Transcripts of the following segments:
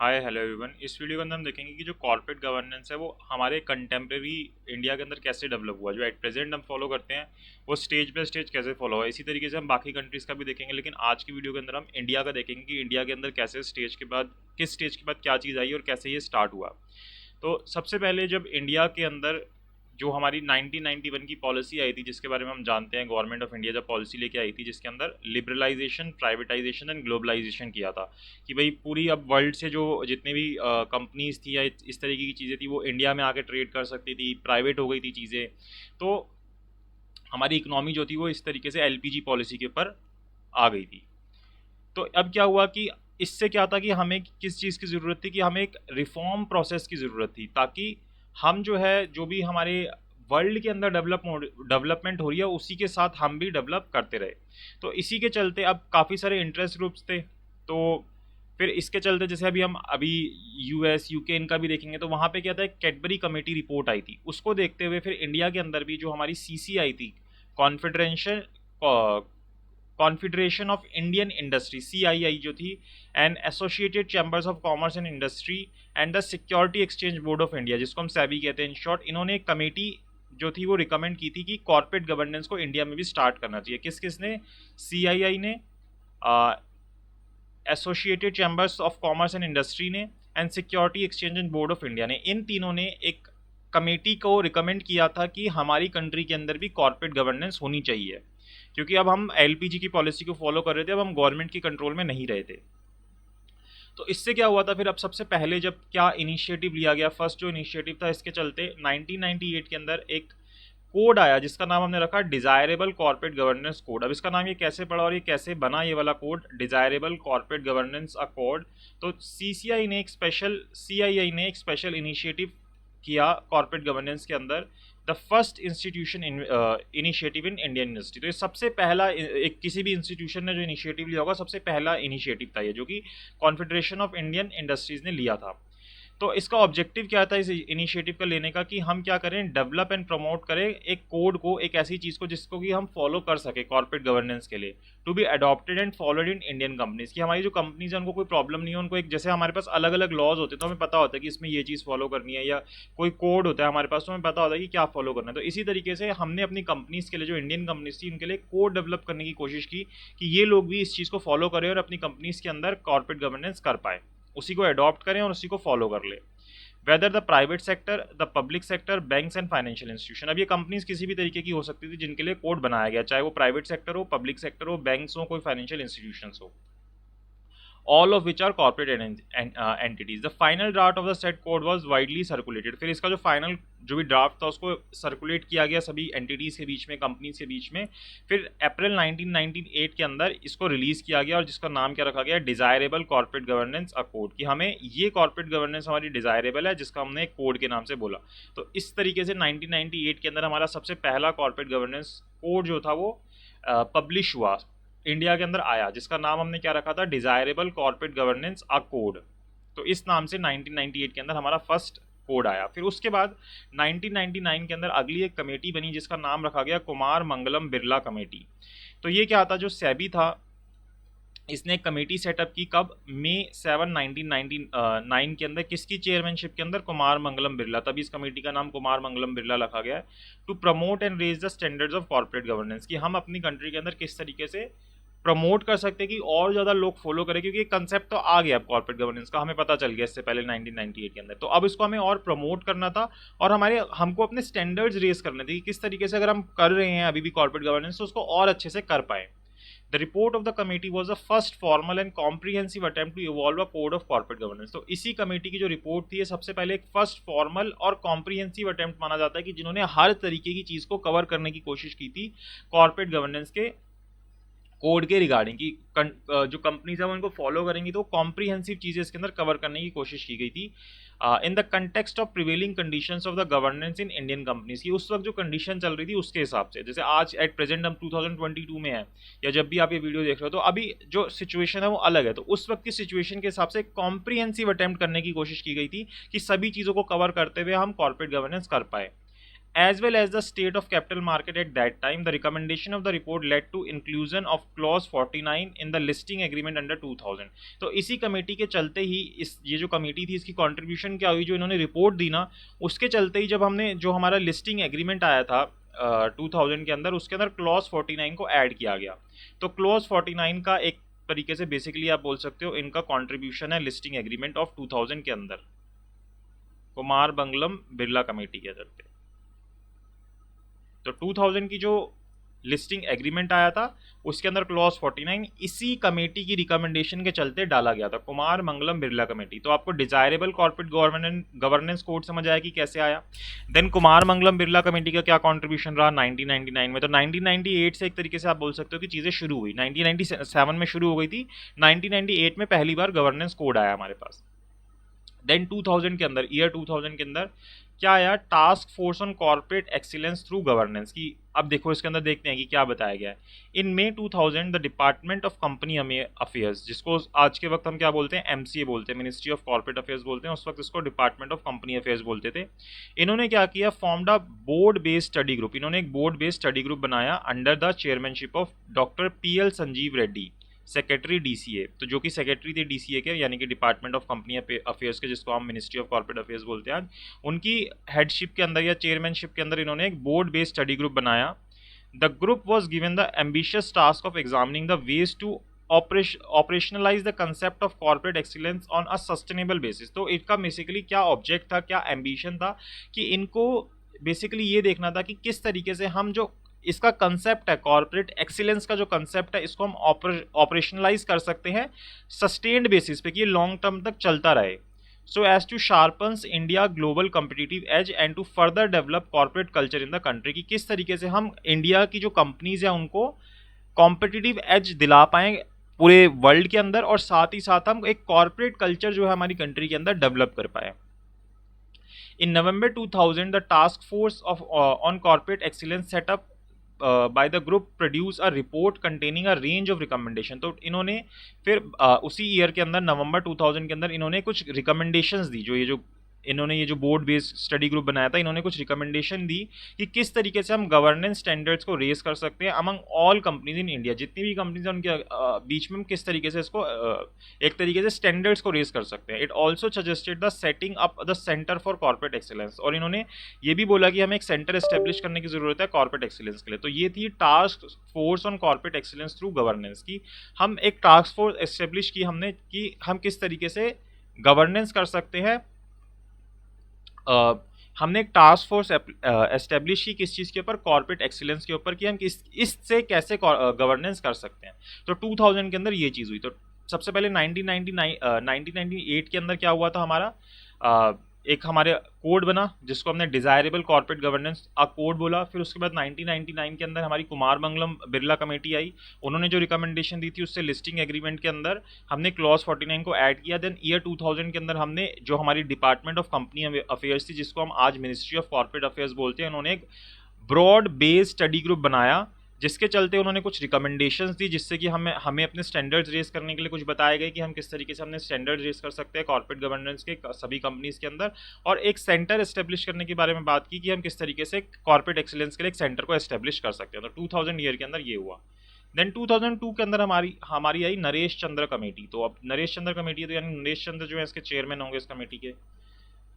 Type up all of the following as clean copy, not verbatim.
Hi hello everyone. इस video के अंदर हम देखेंगे कि जो कॉर्पोरेट गवर्नेंस है वो हमारे कंटेम्प्रेरी इंडिया के अंदर कैसे डेवलप हुआ। जो एट प्रेजेंट हम फॉलो करते हैं वो स्टेज बाय स्टेज कैसे फॉलो हुआ। इसी तरीके से हम बाकी कंट्रीज़ का भी देखेंगे, लेकिन आज की वीडियो के अंदर हम इंडिया का देखेंगे कि इंडिया के अंदर कैसे स्टेज के बाद किस स्टेज के बाद क्या चीज़ आई और कैसे ये स्टार्ट हुआ। तो सबसे पहले जब इंडिया के अंदर जो हमारी 1991 की पॉलिसी आई थी, जिसके बारे में हम जानते हैं, गवर्नमेंट ऑफ इंडिया जब पॉलिसी लेके आई थी जिसके अंदर लिबरलाइजेशन, प्राइवेटाइजेशन एंड ग्लोबलाइजेशन किया था कि भाई पूरी अब वर्ल्ड से जो जितनी भी कंपनीज थी या इस तरीके की चीज़ें थी वो इंडिया में आके ट्रेड कर सकती थी, प्राइवेट हो गई थी चीज़ें। तो हमारी इकनॉमी जो थी वो इस तरीके से एलपीजी पॉलिसी के ऊपर आ गई थी। तो अब क्या हुआ कि इससे क्या था कि हमें किस चीज़ की ज़रूरत थी कि हमें एक रिफॉर्म प्रोसेस की ज़रूरत थी, ताकि हम जो है जो भी हमारे वर्ल्ड के अंदर डेवलपमेंट हो रही है उसी के साथ हम भी डेवलप करते रहे। तो इसी के चलते अब काफ़ी सारे इंटरेस्ट ग्रुप्स थे। तो फिर इसके चलते जैसे अभी यूएस यूके इनका भी देखेंगे तो वहाँ पे क्या था, एक कैडबरी कमेटी रिपोर्ट आई थी, उसको देखते हुए फिर इंडिया के अंदर भी जो हमारी सीसी आई थी, confederation confederation of Indian industry CII जो थी, and associated chambers of commerce and industry and the security exchange board of India, जिसको हम सेबी कहते हैं इन शॉर्ट, इन्होंने एक कमेटी जो थी वो रिकमेंड की थी कि कॉर्पोरेट गवर्नेंस को इंडिया में भी स्टार्ट करना चाहिए। किस किसने? सीआईआई ने, associated chambers of commerce and industry ने, and security exchange and board of India ने। इन तीनों ने एक कमेटी को रिकमेंड किया था कि हमारी कंट्री के अंदर भी कॉर्पोरेट गवर्नेंस होनी चाहिए, क्योंकि अब हम एलपीजी की पॉलिसी को फॉलो कर रहे थे, अब हम गवर्नमेंट के कंट्रोल में नहीं रहे थे। तो इससे क्या हुआ था फिर, अब सबसे पहले जब क्या इनिशिएटिव लिया गया, फर्स्ट जो इनिशिएटिव था इसके चलते 1998 के अंदर एक कोड आया जिसका नाम हमने रखा डिजायरेबल कॉर्पोरेट गवर्नेंस कोड। अब इसका नाम ये कैसे पड़ा और ये कैसे बना, ये वाला code desirable corporate governance code. तो सीआईआई ने एक स्पेशल इनिशिएटिव किया कॉर्पोरेट गवर्नेंस के अंदर, the first institution initiative in Indian industry. तो ये सबसे पहला एक किसी भी इंस्टीट्यूशन ने जो इनिशिएटिव लिया होगा सबसे पहला इनिशिएटिव था ये, जो कि कॉन्फेडरेशन ऑफ इंडियन इंडस्ट्रीज ने लिया था। तो इसका ऑब्जेक्टिव क्या था इस इनिशिएटिव का लेने का, कि हम क्या करें, डेवलप एंड प्रमोट करें एक कोड को, एक ऐसी चीज़ को जिसको कि हम फॉलो कर सके कॉर्पोरेट गवर्नेंस के लिए, to be adopted and followed in Indian companies, कि हमारी जो कंपनीज है उनको कोई प्रॉब्लम नहीं है, उनको एक जैसे हमारे पास अलग अलग लॉज होते हैं तो हमें पता होता है कि इसमें ये चीज़ फॉलो करनी है, या कोई कोड होता है हमारे पास तो हमें पता होता है कि क्या फॉलो करना है। तो इसी तरीके से हमने अपनी कंपनीज के लिए, जो इंडियन कंपनीज थी, उनके लिए कोड डेवलप करने की कोशिश की कि ये लोग भी इस चीज़ को फॉलो करें और अपनी कंपनीज के अंदर कॉर्पोरेट गवर्नेंस कर पाए, उसी को अडॉप्ट करें और उसी को फॉलो कर ले। Whether the private sector, the public sector, banks and financial institution. अब ये कंपनीज किसी भी तरीके की हो सकती थी जिनके लिए कोड बनाया गया, चाहे वो प्राइवेट सेक्टर हो, पब्लिक सेक्टर हो, बैंक्स हो, कोई फाइनेंशियल इंस्टीट्यूशन हो, all of which are corporate entities. The final draft of the said code was widely circulated. फिर इसका जो फाइनल जो भी ड्राफ्ट था उसको सर्कुलेट किया गया सभी एंटिटीज़ के बीच में, कंपनीज के बीच में। फिर अप्रैल 1998 के अंदर इसको रिलीज़ किया गया और जिसका नाम क्या रखा गया, डिज़ायरेबल कॉर्पोरेट गवर्नेंस कोड, कि हमें ये कॉर्पोरेट गवर्नेंस हमारी डिज़ायरेबल है, जिसका हमने एक कोड के नाम से बोला। तो इस तरीके से 1998 के अंदर हमारा सबसे पहला कॉर्पोरेट गवर्नेंस कोड जो था वो पब्लिश हुआ, इंडिया के अंदर आया, जिसका नाम हमने क्या रखा था, डिजायरेबल कॉर्पोरेट गवर्नेंस कोड। तो इस नाम से 1998 के अंदर हमारा फर्स्ट कोड आया। फिर उसके बाद 1999 के अंदर अगली एक कमेटी बनी जिसका नाम रखा गया कुमार मंगलम बिरला कमेटी। तो ये क्या था, जो सेबी था इसने एक कमेटी सेटअप की, कब, मई 7 1999 के अंदर, किसकी चेयरमैनशिप के अंदर, कुमार मंगलम बिरला। तभी इस कमेटी का नाम कुमार मंगलम बिरला रखा गया है। To promote and raise the standards of corporate governance, कि हम अपनी कंट्री के अंदर किस तरीके से प्रमोट कर सकते हैं कि और ज़्यादा लोग फॉलो करें, क्योंकि कंसेप्ट तो आ गया अब कॉर्पोरेट गवर्नेंस का, हमें पता चल गया इससे पहले 1998 के अंदर। तो अब इसको हमें और प्रमोट करना था और हमको अपने स्टैंडर्ड्स रेज करने थे कि किस तरीके से अगर हम कर रहे हैं अभी भी कॉर्पोरेट गवर्नेंस तो उसको और अच्छे से कर पाए। The report of the committee was the first formal and comprehensive attempt to evolve a code of corporate governance। तो इसी कमेटी की जो रिपोर्ट थी ये सबसे पहले एक फर्स्ट फॉर्मल और कॉम्प्रिहेंसिव अटेम्प्ट माना जाता है कि जिन्होंने हर तरीके की चीज़ को कवर करने की कोशिश की थी कॉर्पोरेट गवर्नेंस के कोड के रिगार्डिंग, की जो कंपनीज है वो उनको फॉलो करेंगी तो कॉम्प्रिहेंसिव चीज़ें इसके अंदर कवर करने की कोशिश की गई थी in the context of prevailing conditions of the governance in Indian companies की। उस वक्त जो कंडीशन चल रही थी उसके हिसाब से, जैसे आज एट प्रेजेंट हम 2022 में है या जब भी आप ये वीडियो देख रहे हो तो अभी जो सिचुएशन है वो अलग है। तो उस वक्त की सिचुएशन के हिसाब से कॉम्प्रिहेंसिव अटेम्प्ट करने की कोशिश की गई थी कि सभी चीज़ों को कवर करते हुए हम कॉर्पोरेट गवर्नेंस कर पाए। as well as the state of capital market at that time, the recommendation of the report led to inclusion of clause 49 in the listing agreement under 2000। तो इसी कमेटी के चलते ही ये जो कमेटी थी इसकी कंट्रीब्यूशन क्या हुई, जो इन्होंने रिपोर्ट दी ना, उसके चलते ही जब हमने जो हमारा लिस्टिंग एग्रीमेंट आया था 2000 के अंदर, उसके अंदर क्लॉज 49 को ऐड किया गया। तो क्लॉज 49 का एक तरीके से बेसिकली आप बोल सकते हो इनका कंट्रीब्यूशन है लिस्टिंग एग्रीमेंट ऑफ 2000 के अंदर, कुमार मंगलम बिरला कमेटी के चलते। तो 2000 की जो लिस्टिंग एग्रीमेंट आया था उसके अंदर क्लॉज 49 इसी कमेटी की रिकमेंडेशन के चलते डाला गया था, कुमार मंगलम बिरला कमेटी। तो आपको डिजायरेबल कॉर्पोरेट गवर्नेंस कोड समझ आया कि कैसे आया। देन कुमार मंगलम बिरला कमेटी का क्या कंट्रीब्यूशन रहा 1999 में। तो 1998 से एक तरीके से आप बोल सकते हो कि चीज़ें शुरू हुई, 1997 में शुरू हो गई थी, 1998 में पहली बार गवर्नेंस कोड आया हमारे पास। देन 2000 के अंदर, ईयर 2000 के अंदर क्या आया, task force on corporate excellence through governance की। अब देखो इसके अंदर देखते हैं कि क्या बताया गया है। इन मई 2000 the department of company affairs, जिसको आज के वक्त हम क्या बोलते हैं, एमसीए बोलते हैं, मिनिस्ट्री ऑफ कॉर्पोरेट अफेयर्स बोलते हैं, उस वक्त इसको डिपार्टमेंट ऑफ कंपनी अफेयर्स बोलते थे। इन्होंने क्या किया, formed a board based study group. इन्होंने एक बोर्ड बेस्ड स्टडी ग्रुप बनाया under the chairmanship of doctor PL Sanjeev Reddy, secretary DCA। तो जो कि सेक्रेटरी थे DCA के, यानी कि डिपार्टमेंट ऑफ कंपनी अफेयर्स के, जिसको हम मिनिस्ट्री ऑफ कॉर्पोरेट अफेयर्स बोलते हैं आज, उनकी हेडशिप के अंदर या चेयरमैनशिप के अंदर इन्होंने एक बोर्ड बेस्ड स्टडी ग्रुप बनाया। The group was given the ambitious task of examining the ways to operationalise the concept of corporate excellence on a sustainable basis. तो इसका बेसिकली क्या ऑब्जेक्ट था, क्या एम्बिशन था, कि इनको बेसिकली ये देखना था कि किस तरीके से हम जो इसका कंसेप्ट है कॉर्पोरेट एक्सीलेंस का, जो कंसेप्ट है इसको हम ऑपरेशनलाइज कर सकते हैं सस्टेन्ड बेसिस पे, कि ये लॉन्ग टर्म तक चलता रहे। So as to sharpens India global competitive edge and to further develop corporate culture in the country, की किस तरीके से हम इंडिया की जो कंपनीज है उनको कॉम्पिटिटिव एज दिला पाएँ पूरे वर्ल्ड के अंदर, और साथ ही साथ हम एक कॉर्पोरेट कल्चर जो है हमारी कंट्री के अंदर डेवलप कर पाए। In November 2000, the task force on corporate excellence set up by the group produce a report containing a range of recommendation। तो इन्होंने फिर उसी ईयर के अंदर नवंबर 2000 के अंदर इन्होंने कुछ रिकमेंडेशंस दी। जो इन्होंने ये जो बोर्ड बेस्ड स्टडी ग्रुप बनाया था, इन्होंने कुछ रिकमेंडेशन दी कि किस तरीके से हम गवर्नेंस स्टैंडर्ड्स को रेज कर सकते हैं among all companies in India. जितनी भी कंपनीज हैं उनके बीच में हम किस तरीके से इसको एक तरीके से स्टैंडर्ड्स को रेज कर सकते हैं। It also suggested the setting up the centre for corporate excellence. और इन्होंने ये भी बोला कि हमें एक सेंटर एस्टेब्लिश करने की जरूरत है कॉर्पोरेट एक्सीलेंस के लिए। तो ये थी task force on corporate excellence through governance की। हम एक टास्क फोर्स एस्टेब्लिश की हमने, कि हम किस तरीके से गवर्नेंस कर सकते हैं। हमने एक टास्क फोर्स एस्टेब्लिश की किस चीज़ के ऊपर, कॉर्पोरेट एक्सीलेंस के ऊपर, कि हम इससे कैसे गवर्नेंस कर सकते हैं। तो 2000 के अंदर ये चीज़ हुई। तो सबसे पहले 1998 के अंदर क्या हुआ था हमारा, एक हमारे कोड बना जिसको हमने डिजायरेबल कॉर्पोरेट गवर्नेंस कोड बोला। फिर उसके बाद 1999 के अंदर हमारी कुमार मंगलम बिरला कमेटी आई, उन्होंने जो रिकमेंडेशन दी थी उससे लिस्टिंग एग्रीमेंट के अंदर हमने क्लॉज 49 को ऐड किया। देन ईयर 2000 के अंदर हमने जो हमारी डिपार्टमेंट ऑफ कंपनी अफेयर्स थी, जिसको हम आज मिनिस्ट्री ऑफ कॉर्पोरेट अफेयर्स बोलते हैं, उन्होंने एक ब्रॉड बेस्ड स्टडी ग्रुप बनाया, जिसके चलते उन्होंने कुछ रिकमेंडेशंस दी, जिससे कि हमें अपने स्टैंडर्ड्स रेस करने के लिए कुछ बताया गया कि हम किस तरीके से हमने स्टैंडर्ड्स रेस कर सकते हैं कॉर्पोरेट गवर्नेंस के सभी कंपनीज के अंदर। और एक सेंटर एस्टेब्लिश करने के बारे में बात की कि हम किस तरीके से कॉर्पोरेट एक्सीलेंस के लिए एक सेंटर को एस्टेब्लिश कर सकते हैं। तो 2000 ईयर के अंदर ये हुआ। देन 2002 के अंदर हमारी आई नरेश चंद्र कमेटी। तो अब नरेश चंद्र कमेटी, तो यानी नरेश चंद्र जो है इसके चेयरमैन होंगे इस कमेटी के।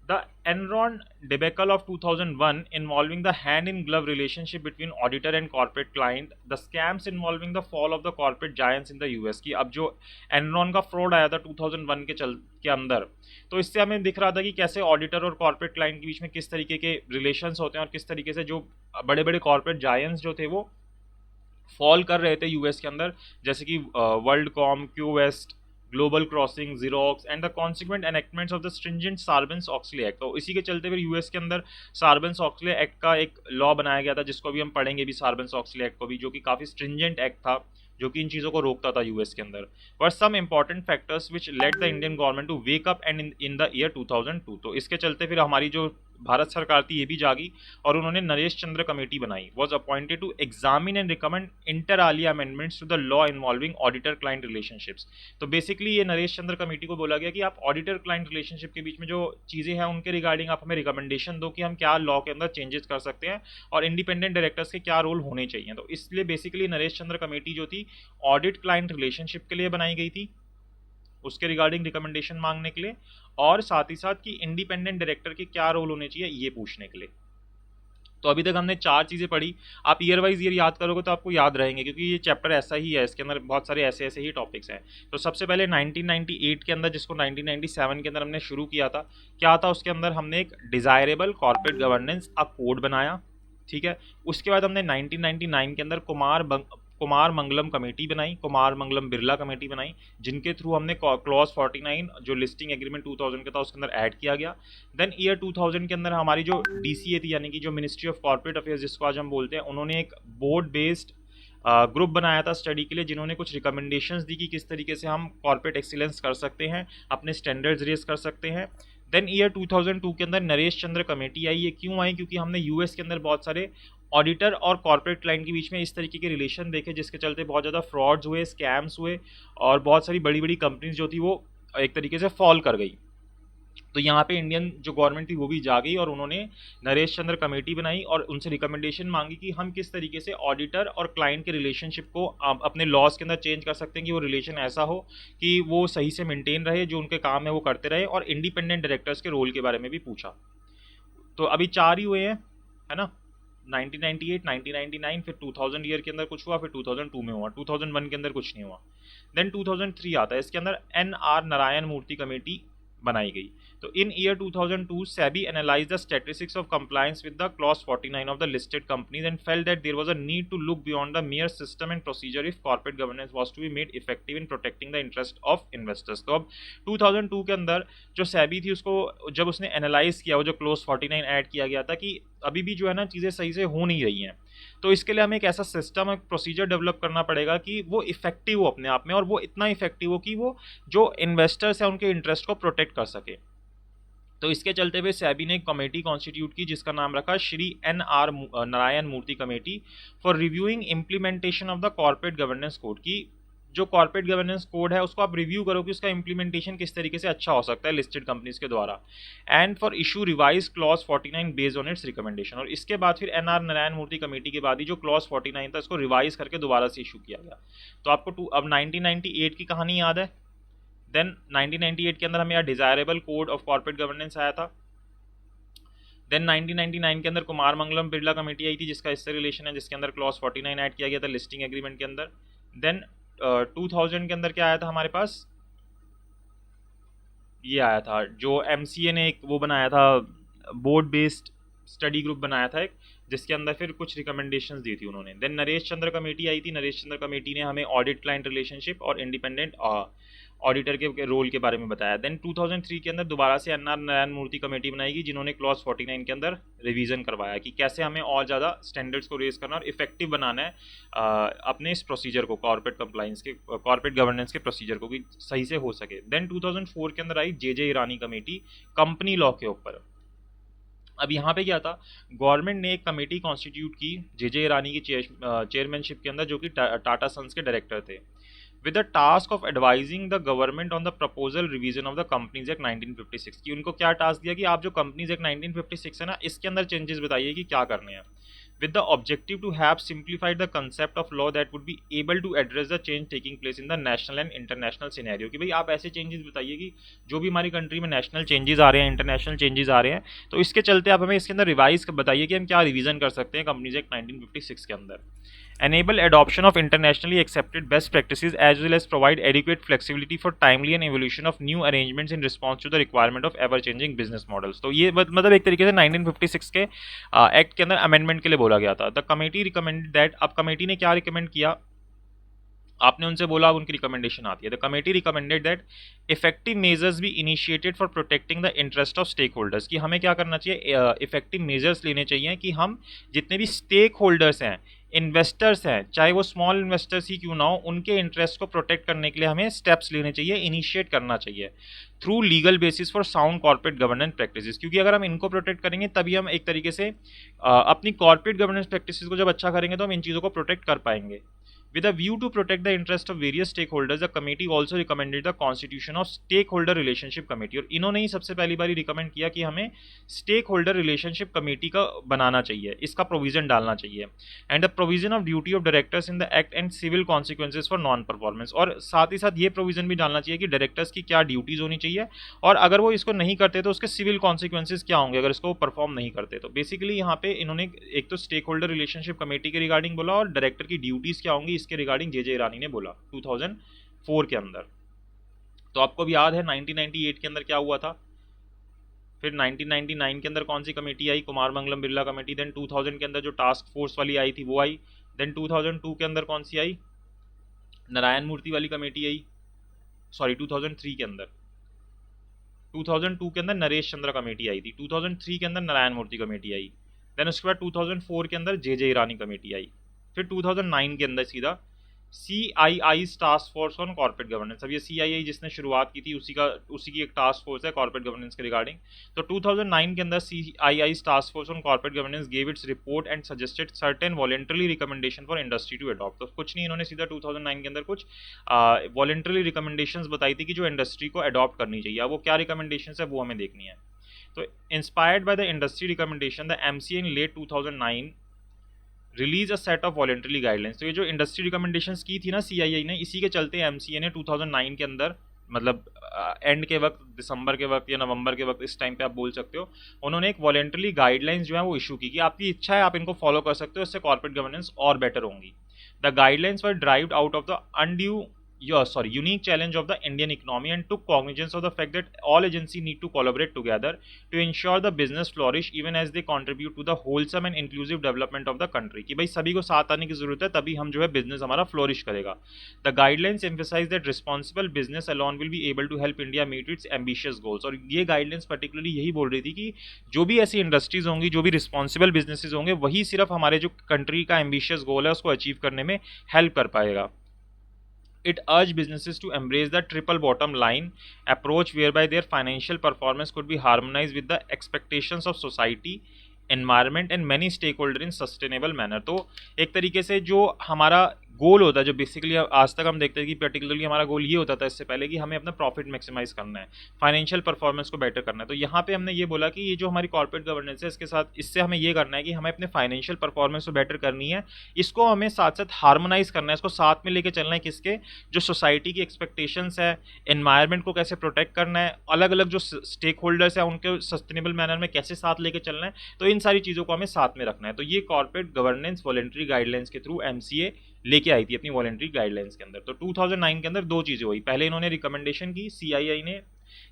The Enron debacle of 2001 involving the hand-in-glove relationship between auditor and corporate client, the scams involving the fall of the corporate giants in the US। की अब जो Enron का फ्रॉड आया था 2001 के अंदर, तो इससे हमें दिख रहा था कि कैसे ऑडिटर और कॉर्पोरेट क्लाइंट के बीच में किस तरीके के रिलेशंस होते हैं, और किस तरीके से जो बड़े बड़े कॉर्पोरेट जायंट्स जो थे वो फॉल कर रहे थे यूएस के अंदर, जैसे कि WorldCom, Qwest, global crossing, Xerox and the consequent enactments of the stringent Sarbanes-Oxley act. तो इसी के चलते फिर यूएस के अंदर सार्बेंस-ऑक्सले एक्ट का एक लॉ बनाया गया था, जिसको भी हम पढ़ेंगे भी, सार्बेंस-ऑक्सले एक्ट को भी, जो कि काफ़ी स्ट्रिंजेंट एक्ट था, जो कि इन चीज़ों को रोकता था यूएस के अंदर। Were some important factors which led the Indian government to wake up and in the year 2002। तो इसके चलते फिर हमारी जो भारत सरकार थी ये भी जागी और उन्होंने नरेश चंद्र कमेटी बनाई, was appointed to examine and recommend inter alia amendments to the law involving auditor client relationships. तो बेसिकली ये नरेश चंद्र कमेटी को बोला गया कि आप ऑडिटर क्लाइंट रिलेशनशिप के बीच में जो चीज़ें हैं उनके रिगार्डिंग आप हमें रिकमेंडेशन दो कि हम क्या लॉ के अंदर चेंजेस कर सकते हैं और इंडिपेंडेंट डायरेक्टर्स के क्या रोल होने चाहिए। तो इसलिए बेसिकली नरेश चंद्र कमेटी जो थी ऑडिट क्लाइंट रिलेशनशिप के लिए बनाई गई थी, उसके रिगार्डिंग रिकमेंडेशन मांगने के लिए, और साथ ही साथ कि इंडिपेंडेंट डायरेक्टर के क्या रोल होने चाहिए ये पूछने के लिए। तो अभी तक हमने 4 चीज़ें पढ़ी, आप ईयर वाइज ईयर याद करोगे तो आपको याद रहेंगे क्योंकि ये चैप्टर ऐसा ही है, इसके अंदर बहुत सारे ऐसे ऐसे ही टॉपिक्स हैं। तो सबसे पहले 1998 के अंदर, जिसको 1997 के अंदर हमने शुरू किया था, क्या था उसके अंदर, हमने एक desirable corporate governance a code बनाया, ठीक है। उसके बाद हमने 1999 के अंदर कुमार मंगलम कमेटी बनाई, कुमार मंगलम बिरला कमेटी बनाई, जिनके थ्रू हमने क्लॉज 49 जो लिस्टिंग एग्रीमेंट 2000 का था उसके अंदर ऐड किया गया। देन ईयर 2000 के अंदर हमारी जो DCA थी, यानी कि जो मिनिस्ट्री ऑफ कॉर्पोरेट अफेयर्स जिसको आज हम बोलते हैं, उन्होंने एक बोर्ड बेस्ड ग्रुप बनाया था स्टडी के लिए, जिन्होंने कुछ रिकमेंडेशंस दी कि किस तरीके से हम कॉर्पोरेट एक्सीलेंस कर सकते हैं, अपने स्टैंडर्ड्स रेज कर सकते हैं। देन ईयर 2002 के अंदर नरेश चंद्र कमेटी आई। ये क्यों आई? क्योंकि हमने यूएस के अंदर बहुत सारे ऑडिटर और कॉर्पोरेट क्लाइंट के बीच में इस तरीके के रिलेशन देखे जिसके चलते बहुत ज़्यादा फ्रॉड्स हुए, स्कैम्स हुए और बहुत सारी बड़ी बड़ी कंपनीज जो थी वो एक तरीके से फॉल कर गई। तो यहाँ पे इंडियन जो गवर्नमेंट थी वो भी जा गई और उन्होंने नरेश चंद्र कमेटी बनाई और उनसे रिकमेंडेशन मांगी कि हम किस तरीके से ऑडिटर और क्लाइंट के रिलेशनशिप को अपने लॉज के अंदर चेंज कर सकते हैं कि वो रिलेशन ऐसा हो कि वो सही से मेंटेन रहे, जो उनके काम है वो करते रहे, और इंडिपेंडेंट डायरेक्टर्स के रोल के बारे में भी पूछा। तो अभी 4 ही हुए हैं, है ना, 1998, 1999, फिर 2000 ईयर के अंदर कुछ हुआ, फिर 2002 में हुआ, 2001 के अंदर कुछ नहीं हुआ। देन 2003 आता है, इसके अंदर NR नारायण मूर्ति कमेटी बनाई गई। तो इन year 2002 SEBI analyzed the statistics of compliance with the clause 49 of the listed companies and felt that there was a need to look beyond the mere system and procedure if corporate governance was to be made effective in protecting the interest of investors। तो अब 2002 के अंदर जो SEBI थी उसको जब उसने analyse किया, वो जो क्लोज 49 ऐड किया गया था कि अभी भी जो है ना चीज़ें सही से हो नहीं रही हैं, तो इसके लिए हमें एक ऐसा सिस्टम, एक प्रोसीजर डेवलप करना पड़ेगा कि वो इफेक्टिव हो अपने आप में, और वो इतना इफेक्टिव हो कि वो जो इन्वेस्टर्स हैं उनके इंटरेस्ट को प्रोटेक्ट कर सके। तो इसके चलते हुए SEBI ने एक कमेटी कॉन्स्टिट्यूट की जिसका नाम रखा Shri NR Narayana Murthy committee for reviewing implementation of the corporate governance code की जो कॉर्पोरेट गवर्नेंस कोड है उसको आप रिव्यू करो कि उसका इंप्लीमेंटेशन किस तरीके से अच्छा हो सकता है लिस्टेड कंपनीज के द्वारा, and for issue revise clause 49 based on it's recommendation. और इसके बाद फिर NR नारायण मूर्ति कमेटी के बाद ही जो क्लॉज 49 था इसको रिवाइज करके दोबारा से इशू किया गया। तो आपको अब 1998 की कहानी याद है। देन 1998 के अंदर हमें यहाँ desirable code of corporate governance आया था। देन 1999 के अंदर कुमार मंगलम बिरला कमेटी आई थी जिसका इससे रिलेशन है, जिसके अंदर क्लॉज 49 ऐड किया गया था लिस्टिंग एग्रीमेंट के अंदर। देन 2000 के अंदर क्या आया था हमारे पास, ये आया था जो MCA ने एक वो बनाया था, बोर्ड बेस्ड स्टडी ग्रुप बनाया था एक, जिसके अंदर फिर कुछ रिकमेंडेशंस दी थी उन्होंने। देन नरेश चंद्र कमेटी आई थी। नरेश चंद्र कमेटी ने हमें ऑडिट क्लाइंट रिलेशनशिप और इंडिपेंडेंट ऑडिटर के रोल के बारे में बताया। देन 2003 के अंदर दोबारा से NR नारायण मूर्ति कमेटी बनाएगी जिन्होंने क्लॉज 49 के अंदर रिवीजन करवाया कि कैसे हमें और ज़्यादा स्टैंडर्ड्स को रेज करना और इफेक्टिव बनाना है अपने इस प्रोसीजर को, कॉर्पोरेट कंप्लाइंस के, कॉर्पोरेट गवर्नेंस के प्रोसीजर को, कि सही से हो सके। देन 2004 के अंदर आई JJ ईरानी कमेटी कंपनी लॉ के ऊपर। अब यहाँ पे क्या था, गवर्नमेंट ने एक कमेटी कॉन्स्टिट्यूट की JJ ईरानी की चेयरमैनशिप के अंदर, जो कि टाटा सन्स के डायरेक्टर थे, with the task of advising the government on the proposal revision of the Companies Act 1956 की उनको क्या टास्क दिया कि आप जो Companies Act 1956 है ना इसके अंदर चेंजेस बताइए कि क्या करने हैं, with the objective to have simplified the concept of law that would be able to address the change taking place in the national and international scenario। कि भाई आप ऐसे चेंजेस बताइए कि जो भी हमारी कंट्री में नेशनल चेंजेस आ रहे हैं, इंटरनेशनल चेंजेस आ रहे हैं, तो इसके चलते आप हमें इसके अंदर रिवाइज बताइए कि हम क्या रिवीजन कर सकते हैं Companies Act 1956 के अंदर। Enable adoption of internationally accepted best practices as well as provide adequate flexibility for timely and evolution of new arrangements in response to the requirement of ever changing business models। तो ये मतलब एक तरीके से 1956 के act के अंदर amendment के लिए बोला गया था। द कमेटी रिकमेंडेड दैट, अब कमेटी ने क्या रिकमेंड किया आपने उनसे बोला, अब उनकी रिकमेंडेशन आती है। The committee recommended that effective measures be initiated for protecting the interest of stakeholders, कि हमें क्या करना चाहिए, इफेक्टिव मेजर्स लेने चाहिए कि हम जितने भी स्टेक होल्डर्स हैं, इन्वेस्टर्स हैं, चाहे वो स्मॉल इन्वेस्टर्स ही क्यों ना हो, उनके इंटरेस्ट को प्रोटेक्ट करने के लिए हमें स्टेप्स लेने चाहिए, इनिशिएट करना चाहिए through legal basis for sound corporate governance practices, क्योंकि अगर हम इनको प्रोटेक्ट करेंगे तभी हम एक तरीके से अपनी कॉर्पोरेट गवर्नेंस प्रैक्टिसेस को जब अच्छा करेंगे तो हम इन चीज़ों को प्रोटेक्ट कर पाएंगे। With a view to protect the interest of various stakeholders, the committee also recommended the constitution of stakeholder relationship committee। और इन्होंने ही सबसे पहली बारी रिकमेंड किया कि हमें स्टेक होल्डर रिलेशनशिप कमेटी का बनाना चाहिए, इसका प्रोविजन डालना चाहिए। And the provision of duty of directors in the act and civil consequences for non performance, और साथ ही साथ ये प्रोविजन भी डालना चाहिए कि डायरेक्टर्स की क्या ड्यूटीज होनी चाहिए, और अगर वो इसको नहीं करते तो उसके सिविल कॉन्सिक्वेंसेज क्या होंगे अगर इसको परफॉर्म नहीं करते। तो बेसिकली यहाँ पे इन्होंने एक तो स्टेक होल्डर रिलेशनशिप कमेटी के रिगार्डिंग बोला, और डायरेक्टर की ड्यूटीज क्या होंगी इसके रिगार्डिंग जे ईरानी ने बोला 2004 के अंदर। तो आपको भी याद है 1998 के अंदर क्या हुआ था, फिर 1999 के अंदर कौन सी कमेटी आई, कुमार मंगलम बिरला कमेटी। देन 2000 के अंदर जो टास्क फोर्स वाली आई थी वो आई। देन 2002 के अंदर कौन सी आई, नारायण मूर्ति वाली कमेटी आई, सॉरी 2003 के अंदर, 2002 के अंदर नरेश चंद्र कमेटी आई थी, 2003 के अंदर नारायण मूर्ति कमेटी आई। देन उसके बाद 2004 के अंदर जे ईरानी कमेटी आई। फिर 2009 के अंदर सीधा CII task force on corporate governance. अब ये CII जिसने शुरुआत की थी उसी की एक टास्क फोर्स है कॉर्पोरेट गवर्नेंस के रिगार्डिंग। तो 2009 के अंदर CII task force on corporate governance gave its report and suggested certain voluntary recommendation for industry to adopt. तो कुछ नहीं, इन्होंने सीधा 2009 के अंदर कुछ वॉलंटरी रिकमेंडेशंस बताई थी कि जो इंडस्ट्री को अडॉप्ट करनी चाहिए। अब वो क्या रिकमेंडेशंस है वो हमें देखनी है। तो inspired by the industry recommendation the MCA in late 2009 release a set of voluntary guidelines. तो ये जो इंडस्ट्री रिकमेंडेशंस की थी ना CII ने, इसी के चलते MCA ने 2009 के अंदर, मतलब एंड के वक्त, दिसंबर के वक्त या नवंबर के वक्त, इस टाइम पे आप बोल सकते हो, उन्होंने एक वॉलंटरी गाइडलाइंस जो है वो इशू की कि आपकी इच्छा है आप इनको फॉलो कर सकते हो, इससे कॉर्पोरेट गवर्नेंस और बेटर होंगी। The guidelines were derived out of the unique challenge of the Indian economy and took cognizance of the fact that all agencies need to collaborate together to ensure the business flourish even as they contribute to the wholesome and inclusive development of the country। कि भाई सभी को साथ आने की जरूरत है, तभी हम जो है बिजनेस हमारा फ्लोरिश करेगा। The guidelines emphasize that responsible business alone will be able to help India meet its ambitious goals। और ये गाइडलाइंस पर्टिकुलरली यही बोल रही थी कि जो भी ऐसी इंडस्ट्रीज होंगी, जो भी रिस्पॉन्सिबल बिजनेसेस होंगे, वही सिर्फ हमारे जो कंट्री का एम्बिशियस गोल है उसको अचीव करने में हेल्प कर पाएगा। It urged businesses to embrace the triple bottom line approach whereby their financial performance could be harmonized with the expectations of society, environment and many stakeholders in sustainable manner। तो एक तरीके से जो हमारा गोल होता है, जो बेसिकली आज तक हम देखते हैं कि पर्टिकुलरली हमारा गोल ये होता था इससे पहले कि हमें अपना प्रॉफिट मैक्सिमाइज करना है, फाइनेंशियल परफॉर्मेंस को बेटर करना है। तो यहाँ पे हमने ये बोला कि ये जो हमारी कॉर्पोरेट गवर्नेंस है, इसके साथ इससे हमें ये करना है कि हमें अपने फाइनेंशियल परफॉर्मेंस को बेटर करनी है, इसको हमें साथ साथ हार्मोनाइज करना है, इसको साथ में लेके चलना है, किसके, जो सोसाइटी की एक्सपेक्टेशंस है, एनवायरनमेंट को कैसे प्रोटेक्ट करना है, अलग अलग जो स्टेक होल्डर्स है उनके सस्टेनेबल मैनर में कैसे साथ लेके चलना है। तो इन सारी चीज़ों को हमें साथ में रखना है। तो ये कॉर्पोरेट गवर्नेंस वॉलंटरी गाइडलाइंस के थ्रू MCA लेके आई थी अपनी वॉलंटरी गाइडलाइंस के अंदर। तो 2009 के अंदर दो चीज़ें हुई, पहले इन्होंने रिकमेंडेशन की CII ने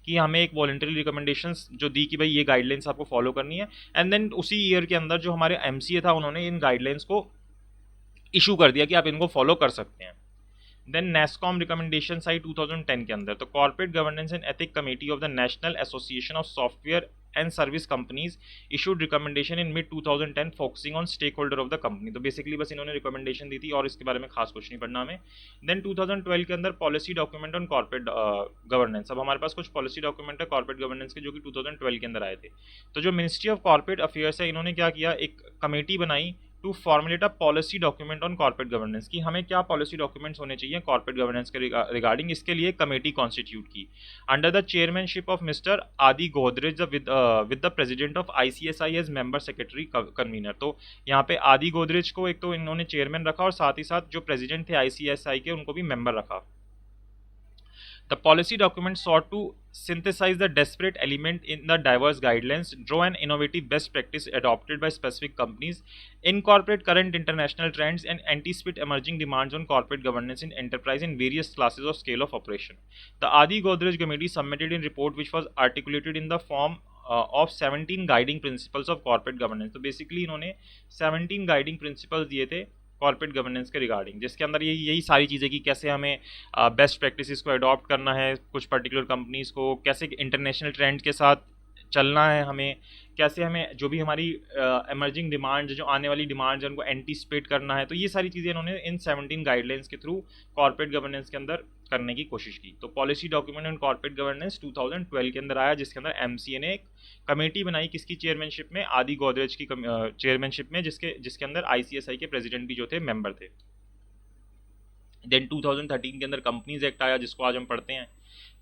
कि हमें एक वॉलंटरी रिकमेंडेशंस जो दी कि भाई ये गाइडलाइंस आपको फॉलो करनी है, एंड देन उसी ईयर के अंदर जो हमारे MCA था उन्होंने इन गाइडलाइंस को इशू कर दिया कि आप इनको फॉलो कर सकते हैं। देन NASSCOM रिकमेंडेशन आई 2010 के अंदर। तो corporate governance and ethic committee of the national association of software and service companies issued recommendation in mid 2010 focusing on stakeholder of the company. तो बेसिकली बस इन्होंने रिकमेंडेशन दी थी और इसके बारे में खास कुछ नहीं पढ़ना हमें। देन 2012 के अंदर policy document on corporate governance. अब हमारे पास कुछ पॉलिसी डॉक्यूमेंट है कॉर्पोरेट गवर्नेंस के जो कि 2012 के अंदर आए थे। तो जो मिनिस्ट्री ऑफ कॉर्पोरेट अफेयर्स है, इन्होंने क्या किया, एक कमेटी बनाई to formulate a policy document on corporate governance, कि हमें क्या पॉलिसी डॉक्यूमेंट्स होने चाहिए कॉर्पोरेट गवर्नेंस के रिगार्डिंग। इसके लिए कमेटी कॉन्स्टिट्यूट की under the chairmanship of Mister Adi Godrej with the president of ICSI as member secretary convener. तो यहाँ पे आदि गोदरेज को एक तो इन्होंने चेयरमैन रखा और साथ ही साथ जो प्रेसिडेंट थे ICSI के उनको भी मेंबर रखा। The policy document sought to synthesize the disparate element in the diverse guidelines, draw an innovative best practice adopted by specific companies, incorporate current international trends, and anticipate emerging demands on corporate governance in enterprise in various classes of scale of operation. The Adi Godrej Committee submitted a report which was articulated in the form of 17 guiding principles of corporate governance। तो basically इन्होंने 17 guiding principles दिए थे corporate governance के regarding, जिसके अंदर यही सारी चीज़ें कि कैसे हमें बेस्ट प्रैक्टिसेस को अडॉप्ट करना है कुछ पर्टिकुलर कंपनीज़ को, कैसे इंटरनेशनल ट्रेंड के साथ चलना है हमें, कैसे हमें जो भी हमारी एमर्जिंग डिमांड जो आने वाली डिमांड्स हैं उनको एंटीसिपेट करना है। तो ये सारी चीज़ें इन्होंने इन 17 गाइडलाइंस के थ्रू कॉर्पोरेट गवर्नेंस के अंदर करने की कोशिश की। तो policy document on corporate governance 2012 के अंदर आया, जिसके अंदर एमसीए ने एक कमेटी बनाई, किसकी चेयरमैनशिप में, आदि गोदरेज की चेयरमैनशिप में, जिसके अंदर आईसीएसआई के प्रेसिडेंट भी जो थे मेंबर थे। देन 2013 के अंदर कंपनीज एक्ट आया, जिसको आज हम पढ़ते हैं।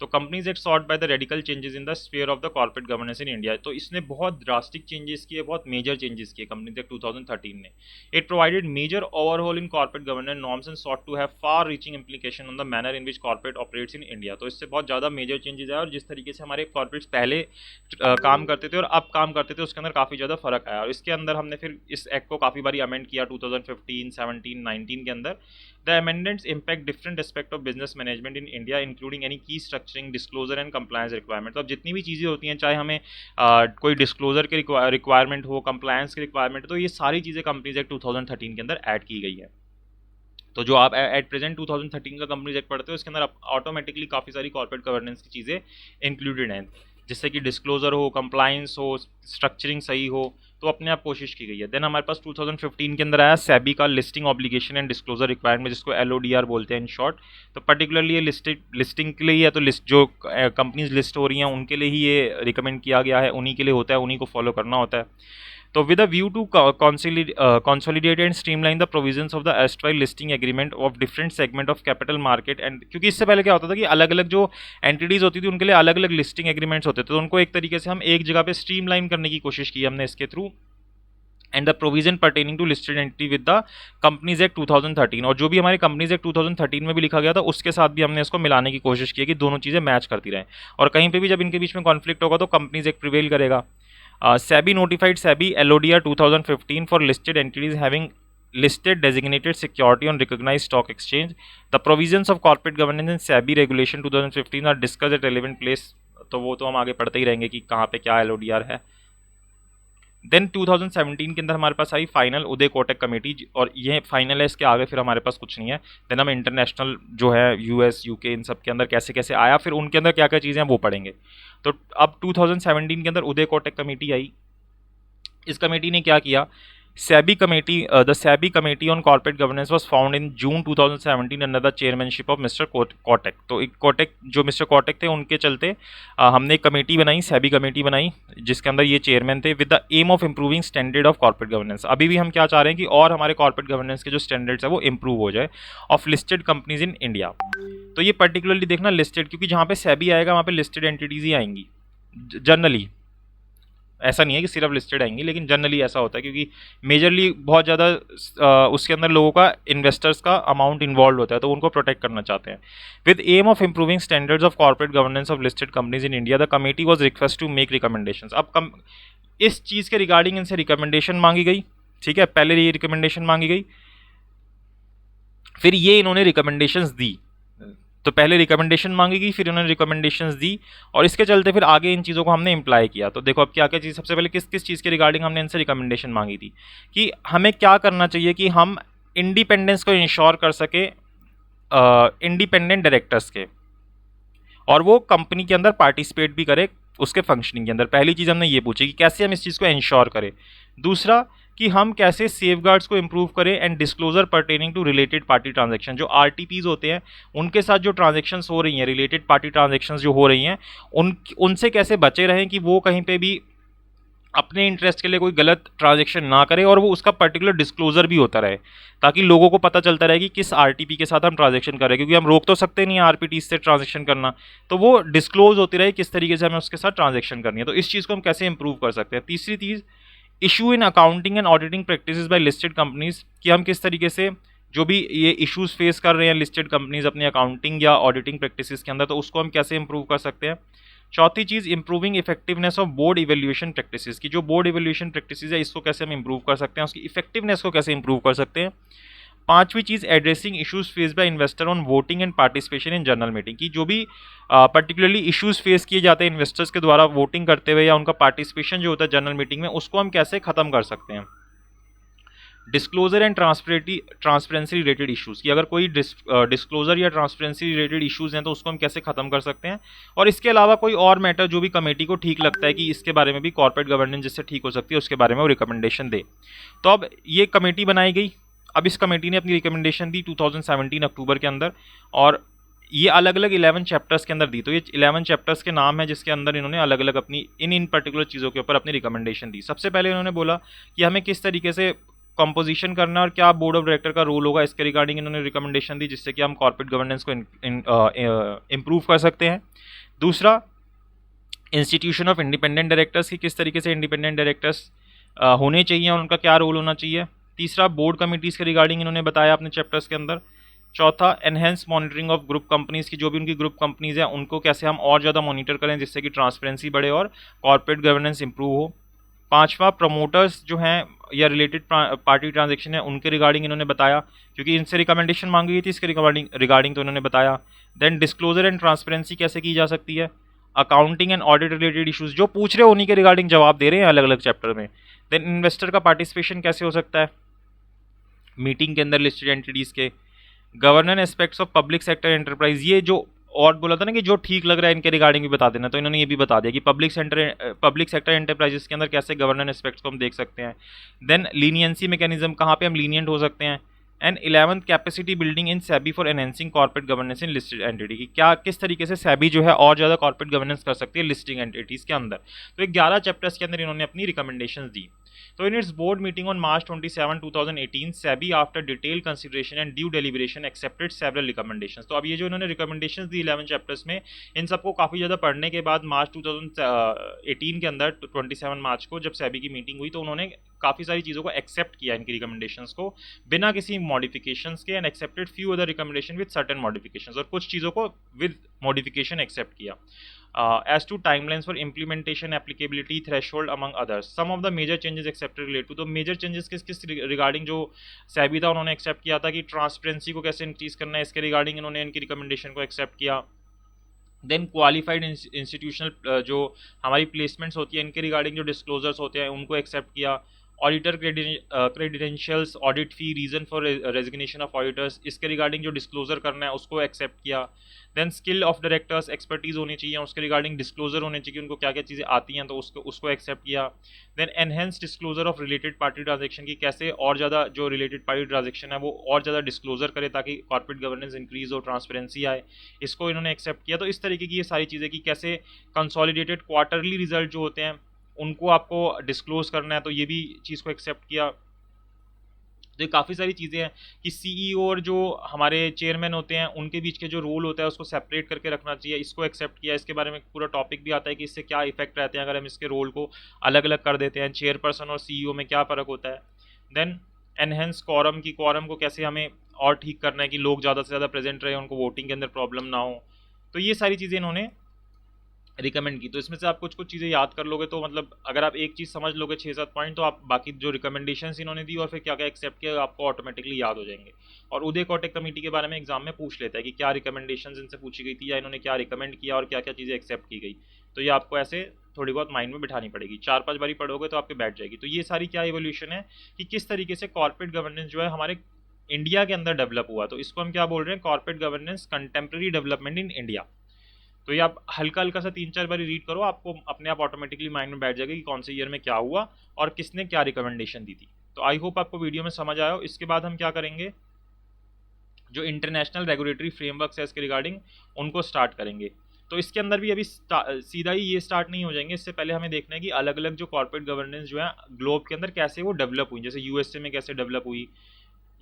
तो companies act sought by the radical changes in the sphere of the corporate governance in India. तो इसने बहुत ड्रास्टिक चेंजेस किए, बहुत मेजर चेंजेस किए कंपनीज एक्ट 2013 ने। It provided major overhaul in corporate governance norms and sought to have far reaching implication on the manner in which corporate operates in India. तो इससे बहुत ज़्यादा मेजर चेंजेस आए, और जिस तरीके से हमारे कॉर्पोरेट्स पहले काम करते थे और अब काम करते थे उसके अंदर काफ़ी ज़्यादा फर्क आया। और इसके अंदर हमने फिर इस एक्ट को काफ़ी बारी अमेंड किया 2015, 17, 19 के अंदर। The amendments impact different aspect of business management in India, including any key structuring, disclosure and compliance requirement। तो अब जितनी भी चीज़ें होती हैं, चाहे हमें कोई डिस्क्लोजर के रिक्वायरमेंट हो, कंप्लायंस की रिक्वायरमेंट, तो ये सारी चीज़ें कंपनीज एक्ट 2013 के अंदर ऐड की गई है। तो जो आप एट प्रेजेंट 2013 का कंपनीज एक्ट पढ़ते हो, इसके अंदर ऑटोमेटिकली काफ़ी सारी कॉर्पोरेट गवर्नेंस की चीज़ें इंक्लूडेड हैं, जिससे कि डिस्क्लोजर हो, कंप्लायंस हो, स्ट्रक्चरिंग सही हो, तो अपने आप कोशिश की गई है। देन हमारे पास 2015 के अंदर आया सेबी का listing obligation and disclosure requirement, जिसको LODR बोलते हैं इन शॉर्ट। तो पर्टिकुलरली ये लिस्टिंग के लिए ही है, तो लिस्ट जो कंपनीज लिस्ट हो रही हैं उनके लिए ही ये रिकमेंड किया गया है, उन्हीं के लिए होता है, उन्हीं को फॉलो करना होता है। तो with a view to consolidate and streamline the provisions of the erstwhile listing agreement of different segment of capital market and, क्योंकि इससे पहले क्या होता था कि अलग अलग जो एंटिटीज़ होती थी उनके लिए अलग अलग लिस्टिंग एग्रीमेंट्स होते थे, तो उनको एक तरीके से हम एक जगह पे स्ट्रीमलाइन करने की कोशिश की हमने इसके through. And the provision pertaining to listed entity with the companies act 2013, और जो भी हमारे कंपनीज एक्ट 2013 में भी लिखा गया था उसके साथ भी हमने इसको मिलाने की कोशिश की कि दोनों चीज़ें मैच करती रहें, और कहीं पे भी जब इनके बीच में कॉन्फ्लिक्ट होगा तो कंपनीज एक्ट प्रिवेल करेगा। SEBI notified SEBI LODR 2015 for listed entities having listed designated security on recognized stock exchange. The provisions of corporate governance and SEBI regulation 2015 are discussed at relevant place। तो वो तो हम आगे पढ़ते ही रहेंगे कि कहाँ पे क्या LODR है। देन 2017 के अंदर हमारे पास I final Uday Kotak committee, और ये फाइनल है, इसके आगे फिर हमारे पास कुछ नहीं है। देन हम इंटरनेशनल जो है US UK इन सब के अंदर कैसे कैसे आया, फिर उनके अंदर क्या क्या चीज़ें हैं वो पढ़ेंगे। तो अब 2017 के अंदर उदय कोटक कमेटी आई। इस कमेटी ने क्या किया, SEBI committee, the SEBI committee on corporate governance was found in June 2017 under the chairmanship of Mr. Kotak। तो एक कोटेक जो मिस्टर कोटेक थे उनके चलते हमने एक कमेटी बनाई, SEBI कमेटी बनाई, जिसके अंदर ये चेयरमैन थे, with the aim of improving standard of corporate governance. अभी भी हम क्या चाह रहे हैं कि और हमारे कॉर्पोरेट गवर्नेंस के जो स्टैंडर्ड्स है वो इंप्रूव हो जाए of listed companies in India. तो ये पर्टिकुलरली देखना लिस्टेड, क्योंकि जहाँ पे SEBI आएगा वहाँ पे लिस्टेड एंटिटीज़ ही आएंगी जनरली, ऐसा नहीं है कि सिर्फ लिस्टेड आएंगी, लेकिन जनरली ऐसा होता है क्योंकि मेजरली बहुत ज़्यादा उसके अंदर लोगों का, इन्वेस्टर्स का अमाउंट इन्वॉल्व होता है, तो उनको प्रोटेक्ट करना चाहते हैं। With aim of improving standards of corporate governance of listed companies in India, the committee was request to make recommendations. अब इस चीज़ के रिगार्डिंग इनसे रिकमेंडेशन मांगी गई, ठीक है, पहले ये रिकमेंडेशन मांगी गई, फिर ये इन्होंने रिकमेंडेशंस दी। तो पहले रिकमेंडेशन मांगी गई, फिर उन्होंने रिकमेंडेशंस दी, और इसके चलते फिर आगे इन चीज़ों को हमने इम्प्लाई किया। तो देखो अब क्या क्या चीज़, सबसे पहले किस किस चीज़ के रिगार्डिंग हमने इनसे रिकमेंडेशन मांगी थी कि हमें क्या करना चाहिए कि हम इंडिपेंडेंस को इंश्योर कर सके इंडिपेंडेंट डायरेक्टर्स के, और वो कंपनी के अंदर पार्टिसिपेट भी करे उसके फंक्शनिंग के अंदर। पहली चीज़ हमने ये पूछी कि कैसे हम इस चीज़ को इंश्योर करें। दूसरा कि हम कैसे सेफगार्ड्स को इंप्रूव करें and disclosure pertaining to related party transaction. जो RTPs होते हैं उनके साथ जो ट्रांजैक्शंस हो रही हैं, रिलेटेड पार्टी ट्रांजैक्शंस जो हो रही हैं, उनसे कैसे बचे रहें कि वो कहीं पे भी अपने इंटरेस्ट के लिए कोई गलत ट्रांजैक्शन ना करे, और वो उसका पर्टिकुलर डिस्क्लोजर भी होता रहे, ताकि लोगों को पता चलता रहे कि किस RTP के साथ हम ट्रांजैक्शन कर रहे हैं, क्योंकि हम रोक तो सकते नहीं है RPT से ट्रांजैक्शन करना, तो वो डिस्क्लोज होती रहे किस तरीके से हमें उसके साथ ट्रांजैक्शन करनी है। तो इस चीज़ को हम कैसे इंप्रूव कर सकते हैं। तीसरी चीज़, issue in accounting and auditing practices by listed companies, कि हम किस तरीके से जो भी ये इश्यूज फेस कर रहे हैं लिस्टेड कंपनीज अपनी अकाउंटिंग या ऑडिटिंग प्रैक्टिसेस के अंदर, तो उसको हम कैसे इंप्रूव कर सकते हैं। चौथी चीज़, improving effectiveness of board evaluation practices, की जो बोर्ड इवैल्यूएशन प्रैक्टिसेस है इसको कैसे हम इंप्रूव कर सकते हैं, उसकी इफेक्टिवनेस को कैसे इंप्रूव कर सकते हैं। पांचवी चीज़, addressing issues face by investor on voting and participation in general meeting, की जो भी पर्टिकुलरली इश्यूज फेस किए जाते हैं इन्वेस्टर्स के द्वारा वोटिंग करते हुए या उनका पार्टिसिपेशन जो होता है जनरल मीटिंग में, उसको हम कैसे ख़त्म कर सकते हैं। Disclosure and transparency related issues कि अगर कोई डिस्क्लोजर या ट्रांसपेरेंसी रिलेटेड इश्यूज़ हैं तो उसको हम कैसे ख़त्म कर सकते हैं, और इसके अलावा कोई और मैटर जो भी कमेटी को ठीक लगता है कि इसके बारे में भी कॉर्पोरेट गवर्नेंस जिससे ठीक हो सकती है उसके बारे में वो रिकमेंडेशन दे। तो अब ये कमेटी बनाई गई। अब इस कमेटी ने अपनी रिकमेंडेशन दी 2017 अक्टूबर के अंदर, और ये अलग अलग 11 चैप्टर्स के अंदर दी। तो ये 11 चैप्टर्स के नाम है जिसके अंदर इन्होंने अलग अलग अपनी इन पर्टिकुलर चीज़ों के ऊपर अपनी रिकमेंडेशन दी। सबसे पहले इन्होंने बोला कि हमें किस तरीके से कंपोजिशन करना और क्या बोर्ड ऑफ डायरेक्टर का रोल होगा, इसके रिगार्डिंग इन्होंने रिकमेंडेशन दी जिससे कि हम कॉर्पोरेट गवर्नेंस को इम्प्रूव कर सकते हैं। दूसरा, इंस्टीट्यूशन ऑफ इंडिपेंडेंट डायरेक्टर्स की किस तरीके से इंडिपेंडेंट डायरेक्टर्स होने चाहिए और उनका क्या रोल होना चाहिए। तीसरा, बोर्ड कमिटीज़ के रिगार्डिंग इन्होंने बताया अपने चैप्टर्स के अंदर। चौथा, enhance monitoring of group companies की, जो भी उनकी ग्रुप कंपनीज़ हैं उनको कैसे हम और ज़्यादा मॉनिटर करें जिससे कि ट्रांसपेरेंसी बढ़े और कॉर्पोरेट गवर्नेंस इंप्रूव हो। पांचवा, प्रमोटर्स जो हैं या रिलेटेड पार्टी ट्रांजेक्शन है उनके रिगार्डिंग इन्होंने बताया, क्योंकि इनसे रिकमेंडेशन मांगी गई थी इसके रिगार्डिंग तो इन्होंने बताया। देन डिस्क्लोजर एंड ट्रांसपेरेंसी कैसे की जा सकती है। Accounting and audit related issues जो पूछ रहे हो उन्हीं के रिगार्डिंग जवाब दे रहे हैं अलग अलग चैप्टर में। देन इन्वेस्टर का पार्टिसिपेशन कैसे हो सकता है मीटिंग के अंदर लिस्टेड एंटिटीज़ के। Governance aspects of public sector enterprise, ये जो और बोला था ना कि जो ठीक लग रहा है इनके रिगार्डिंग भी बता देना, तो इन्होंने ये भी बता दिया कि पब्लिक सेक्टर एंटरप्राइजेस के अंदर कैसे गवर्नेंस एस्पेक्ट्स को हम देख सकते हैं। देन लीनियंसी मैकेनिज्म, कहाँ पे हम लीनियंट हो सकते हैं। And 11th, capacity building in SEBI for enhancing corporate governance in listed entity की, क्या किस तरीके से सेबी जो है और ज़्यादा कॉर्पोरेट गवर्नेंस कर सकती है लिस्टिंग एंटिटीज़ के अंदर। तो 11 चैप्टर्स के अंदर इन्होंने अपनी रिकमेंडेशंस दी। तो in its board meeting on March 27, 2018, SEBI after detail consideration and due deliberation accepted several recommendations. तो अब ये जो इन्होंने रिकमेंडेशंस दी 11 चैप्टर्स में, इन सबको काफ़ी ज़्यादा पढ़ने के बाद मार्च 2018 के अंदर 27 मार्च को जब SEBI की मीटिंग हुई तो उन्होंने काफ़ी सारी चीज़ों को एक्सेप्ट किया इनकी रिकमेंडेशंस को बिना किसी मॉडिफिकेशंस के, and accepted few other recommendation with certain modifications, और कुछ चीज़ों को विद मॉडिफिकेशन एक्सेप्ट किया। As to timelines for implementation, applicability, threshold among others, some of the major changes accepted relate to, तो major changes किस regarding जो SEBI था उन्होंने एक्सेप्ट किया था कि ट्रांसपेरेंसी को कैसे इंक्रीज करना है, इसके रिगार्डिंग इन्होंने इनकी रिकमेंडेशन को एक्सेप्ट किया। देन क्वालिफाइड इंस्टीट्यूशनल जो हमारी प्लेसमेंट्स होती है इनके रिगार्डिंग जो डिस्क्लोजर्स होते हैं उनको एक्सेप्ट किया। Auditor credentials, audit fee, reason for resignation of auditors, इसके रिगार्डिंग जो डिस्क्लोजर करना है उसको एक्सेप्ट किया। Then skill of directors, expertise होनी चाहिए, उसके रिगार्डिंग डिस्क्लोजर होने चाहिए उनको क्या क्या चीज़ें आती हैं तो उसको एक्सेप्ट किया। Then enhance disclosure of related party transaction की, कैसे और ज़्यादा जो रिलेटेड पार्टी ट्रांजेक्शन है वो और ज़्यादा डिस्क्लोजर करे ताकि कॉर्पोरेट गवर्नेंस इंक्रीज हो, ट्रांसपेरेंसी आए, इसको इन्होंने एक्सेप्ट किया। तो इस तरीके की ये सारी चीज़ें कि कैसे कंसोलिडेटेड क्वार्टरली रिजल्ट जो होते हैं उनको आपको डिस्क्लोज करना है, तो ये भी चीज़ को एक्सेप्ट किया। तो ये काफ़ी सारी चीज़ें हैं कि सीईओ और जो हमारे चेयरमैन होते हैं उनके बीच के जो रोल होता है उसको सेपरेट करके रखना चाहिए, इसको एक्सेप्ट किया। इसके बारे में पूरा टॉपिक भी आता है कि इससे क्या इफेक्ट रहते हैं अगर हम इसके रोल को अलग अलग कर देते हैं, चेयरपर्सन और सीईओ में क्या फ़र्क होता है। देन एनहेंस कॉरम की, कॉरम को कैसे हमें और ठीक करना है कि लोग ज़्यादा से ज़्यादा प्रेजेंट रहे, उनको वोटिंग के अंदर प्रॉब्लम ना हो। तो ये सारी चीज़ें इन्होंने रिकमेंड की। तो इसमें से आप कुछ कुछ चीज़ें याद कर लोगे तो मतलब अगर आप एक चीज़ समझ लोगे 6-7 पॉइंट तो आप बाकी जो रिकमेंडेशंस इन्होंने दी और फिर क्या क्या एक्सेप्ट किया आपको ऑटोमेटिकली याद हो जाएंगे। और उदय कोटक कमेटी के बारे में एग्जाम में पूछ लेता है कि क्या रिकमेंडेशंस इनसे पूछी गई थी या इन्होंने क्या रिकमेंड किया और क्या क्या चीज़ें एक्सेप्ट की गई। तो ये आपको ऐसे थोड़ी बहुत माइंड में बिठानी पड़ेगी, 4-5 बारी पढ़ोगे तो आपके बैठ जाएगी। तो ये सारी क्या एवोल्यूशन है कि किस तरीके से कॉर्पोरेट गवर्नेंस जो है हमारे इंडिया के अंदर डेवलप हुआ। तो इसको हम क्या बोल रहे हैं, corporate governance contemporary development in India. तो ये आप हल्का हल्का सा 3-4 बार रीड करो, आपको अपने आप ऑटोमेटिकली माइंड में बैठ जाएगा कि कौन से ईयर में क्या हुआ और किसने क्या रिकमेंडेशन दी थी। तो आई होप आपको वीडियो में समझ आया हो। इसके बाद हम क्या करेंगे, जो इंटरनेशनल रेगुलेटरी फ्रेमवर्क है इसके रिगार्डिंग उनको स्टार्ट करेंगे। तो इसके अंदर भी अभी सीधा ही ये स्टार्ट नहीं हो जाएंगे, इससे पहले हमें देखना है कि अलग अलग जो कॉर्पोरेट गवर्नेंस जो है ग्लोब के अंदर कैसे वो डेवलप हुई, जैसे यूएसए में कैसे डेवलप हुई,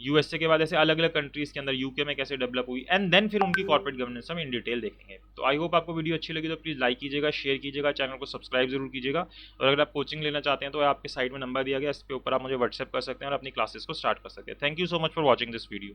यूएसए के बाद ऐसे अलग अलग कंट्रीज़ के अंदर यूके में कैसे डेवलप हुई, एंड देन फिर उनकी कॉर्पोरेट गवर्नेंस हम इन डिटेल देखेंगे। तो आई होप आपको वीडियो अच्छी लगी तो प्लीज़ लाइक कीजिएगा, शेयर कीजिएगा, चैनल को सब्सक्राइब जरूर कीजिएगा। और अगर आप कोचिंग लेना चाहते हैं तो आपके साइड में नंबर दिया गया, इस पे ऊपर आप मुझे व्हाट्सएप कर सकते हैं और अपनी क्लासेस को स्टार्ट कर सकते हैं। Thank you so much for watching this video.